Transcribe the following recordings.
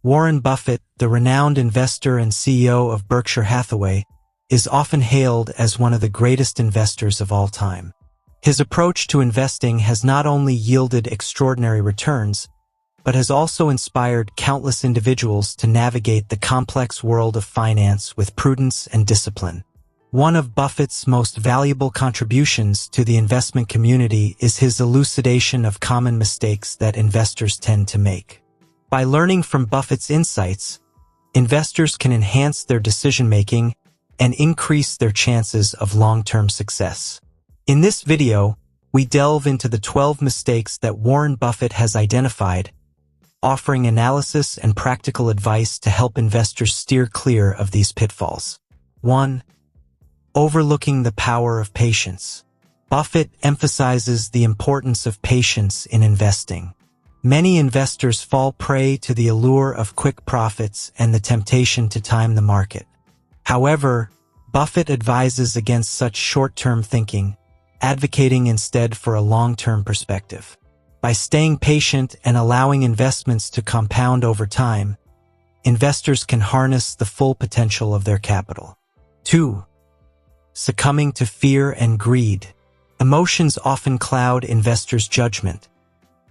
Warren Buffett, the renowned investor and CEO of Berkshire Hathaway, is often hailed as one of the greatest investors of all time. His approach to investing has not only yielded extraordinary returns, but has also inspired countless individuals to navigate the complex world of finance with prudence and discipline. One of Buffett's most valuable contributions to the investment community is his elucidation of common mistakes that investors tend to make. By learning from Buffett's insights, investors can enhance their decision-making and increase their chances of long-term success. In this video, we delve into the 12 mistakes that Warren Buffett has identified, offering analysis and practical advice to help investors steer clear of these pitfalls. 1. Overlooking the power of patience. Buffett emphasizes the importance of patience in investing. Many investors fall prey to the allure of quick profits and the temptation to time the market. However, Buffett advises against such short-term thinking, advocating instead for a long-term perspective. By staying patient and allowing investments to compound over time, investors can harness the full potential of their capital. 2. Succumbing to fear and greed. Emotions often cloud investors' judgment,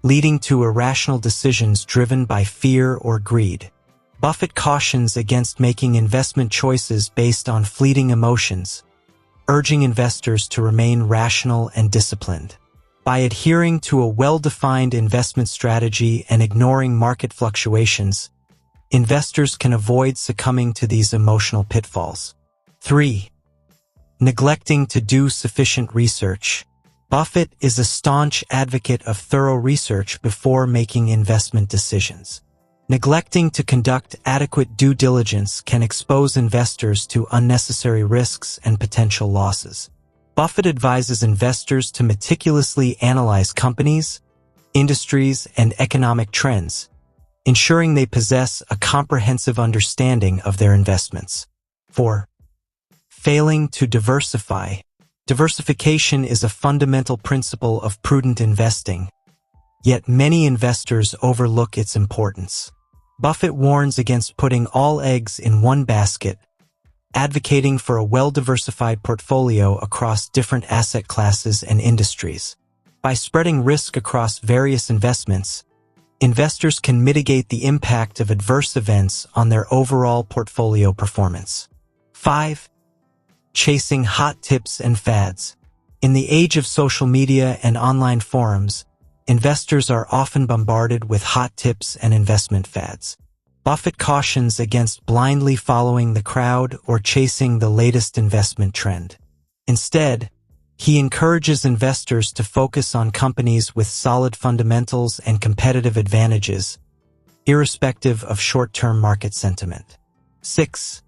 leading to irrational decisions driven by fear or greed. Buffett cautions against making investment choices based on fleeting emotions, urging investors to remain rational and disciplined. By adhering to a well-defined investment strategy and ignoring market fluctuations, investors can avoid succumbing to these emotional pitfalls. 3. Neglecting to do sufficient research. Buffett is a staunch advocate of thorough research before making investment decisions. Neglecting to conduct adequate due diligence can expose investors to unnecessary risks and potential losses. Buffett advises investors to meticulously analyze companies, industries, and economic trends, ensuring they possess a comprehensive understanding of their investments. 4. Failing to diversify. Diversification is a fundamental principle of prudent investing, yet many investors overlook its importance. Buffett warns against putting all eggs in one basket, advocating for a well-diversified portfolio across different asset classes and industries. By spreading risk across various investments, investors can mitigate the impact of adverse events on their overall portfolio performance. 5. Chasing hot tips and fads. In the age of social media and online forums, investors are often bombarded with hot tips and investment fads. Buffett cautions against blindly following the crowd or chasing the latest investment trend. Instead, he encourages investors to focus on companies with solid fundamentals and competitive advantages, irrespective of short-term market sentiment. 6.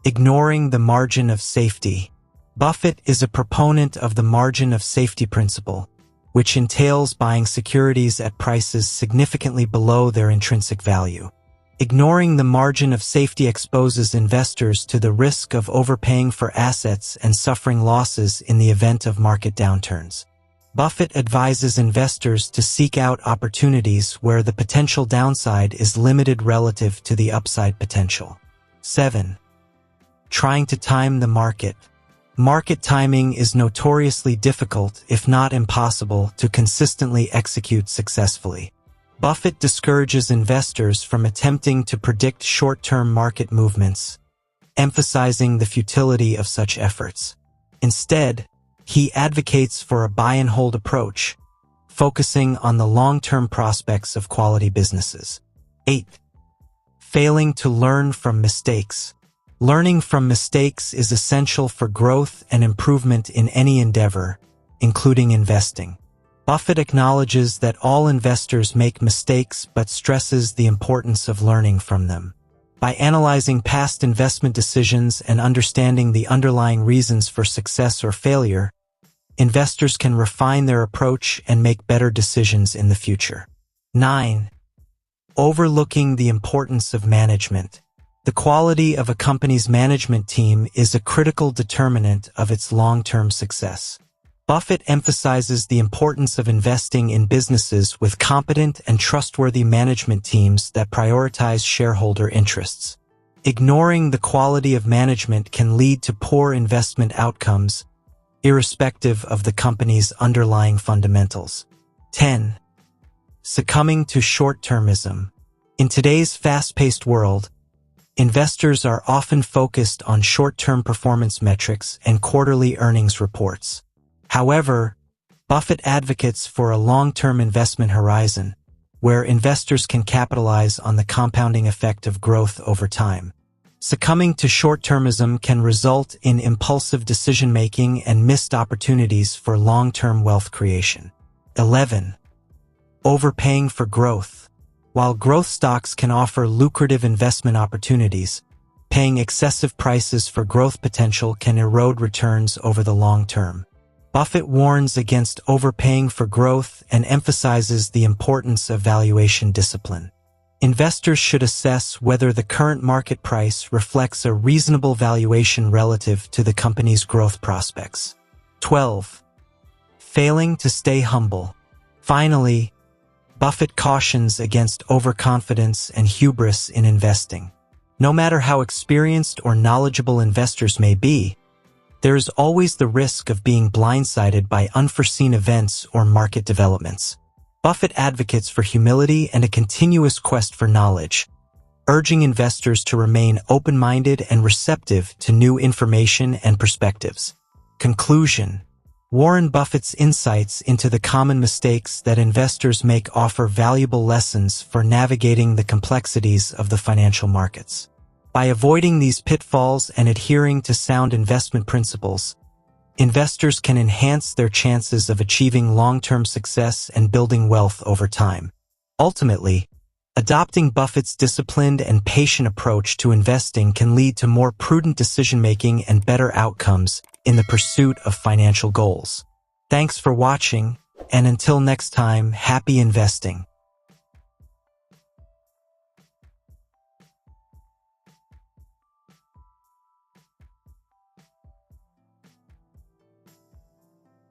Ignoring the margin of safety. Buffett is a proponent of the margin of safety principle, which entails buying securities at prices significantly below their intrinsic value. Ignoring the margin of safety exposes investors to the risk of overpaying for assets and suffering losses in the event of market downturns. Buffett advises investors to seek out opportunities where the potential downside is limited relative to the upside potential. 7. Trying to time the market. Market timing is notoriously difficult, if not impossible, to consistently execute successfully. Buffett discourages investors from attempting to predict short-term market movements, emphasizing the futility of such efforts. Instead, he advocates for a buy-and-hold approach, focusing on the long-term prospects of quality businesses. 8. Failing to learn from mistakes. Learning from mistakes is essential for growth and improvement in any endeavor, including investing. Buffett acknowledges that all investors make mistakes but stresses the importance of learning from them. By analyzing past investment decisions and understanding the underlying reasons for success or failure, investors can refine their approach and make better decisions in the future. 9. Overlooking the importance of management. The quality of a company's management team is a critical determinant of its long-term success. Buffett emphasizes the importance of investing in businesses with competent and trustworthy management teams that prioritize shareholder interests. Ignoring the quality of management can lead to poor investment outcomes, irrespective of the company's underlying fundamentals. 10. Succumbing to short-termism. In today's fast-paced world, investors are often focused on short-term performance metrics and quarterly earnings reports. However, Buffett advocates for a long-term investment horizon, where investors can capitalize on the compounding effect of growth over time. Succumbing to short-termism can result in impulsive decision-making and missed opportunities for long-term wealth creation. 11. Overpaying for growth. While growth stocks can offer lucrative investment opportunities, paying excessive prices for growth potential can erode returns over the long term. Buffett warns against overpaying for growth and emphasizes the importance of valuation discipline. Investors should assess whether the current market price reflects a reasonable valuation relative to the company's growth prospects. 12. Failing to stay humble. Finally, Buffett cautions against overconfidence and hubris in investing. No matter how experienced or knowledgeable investors may be, there is always the risk of being blindsided by unforeseen events or market developments. Buffett advocates for humility and a continuous quest for knowledge, urging investors to remain open-minded and receptive to new information and perspectives. Conclusion. Warren Buffett's insights into the common mistakes that investors make offer valuable lessons for navigating the complexities of the financial markets. By avoiding these pitfalls and adhering to sound investment principles, investors can enhance their chances of achieving long-term success and building wealth over time. Ultimately, adopting Buffett's disciplined and patient approach to investing can lead to more prudent decision-making and better outcomes in the pursuit of financial goals. Thanks for watching, and until next time, happy investing.